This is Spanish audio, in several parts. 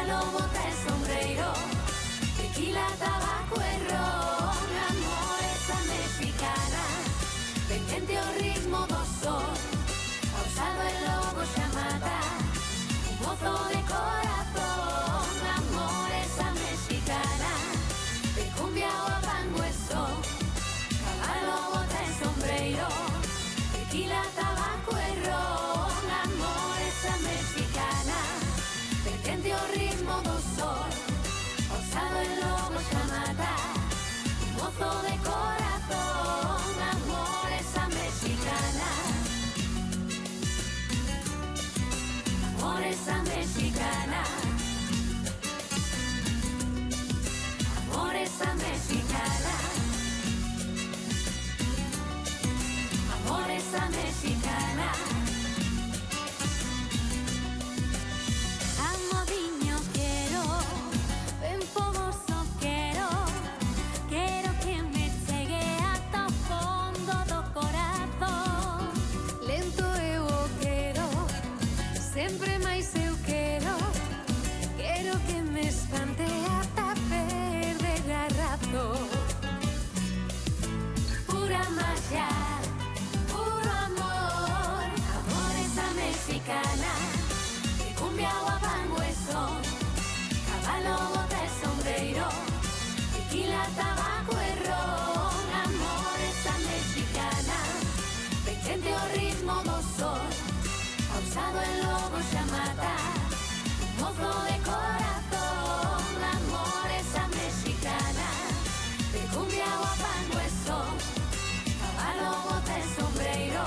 caballo, bota e sombreiro, tequila, tabaco e ron, amor, esa mexicana, ben quente o ritmo do sol, pausado e logo xa mata, un mozo de corazón, amor, esa mexicana, de cumbia o abango e sol, caballo, bota e sombreiro, tequila, tabaco e ron, amor, esa mexicana, ben quente o ritmo do sol, pausado e logo xa mata, un mozo de corazón, amor, esa mexicana, amor, esa mexicana, amor, esa mexicana, amor, esa mexicana. Amodiño quiero, ben fogoso quiero que me chegue ata o fondo do corazón. Lento eu o quero, sempre máis eu quero que me espante ata perder a razón. Pura magia, puro amor, amor, esa mexicana, de cumbia o abango e son, caballo, bota e sombreiro, tequila, tabaco e ron, amor, esa mexicana, ben quente o ritmo do sol, pausado e logo xa mata, un mozo de corazón, amor, esa mexicana, de cumbia o abango e son, caballo, bota e sombreiro,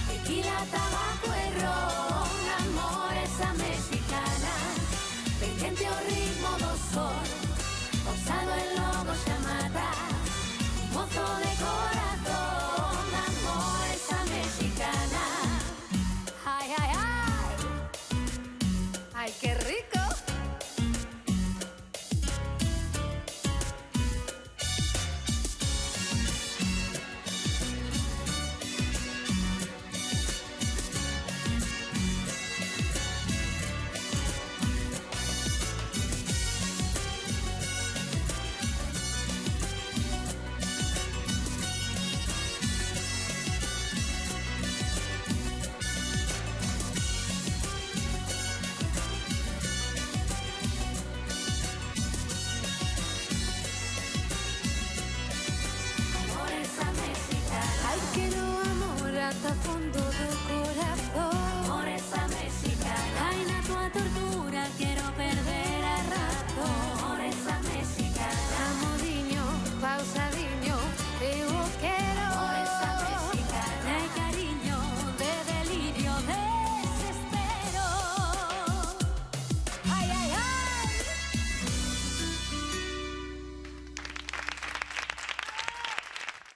tequila, tabaco e ron, amor, esa mexicana, ben quente o ritmo do sol, pausado e logo xa mata, un mozo de corazón, amor, esa mexicana. Ay, ay, ay, ay, qué rico. Amor, esa mexicana. Ay, quiero amor ata fondo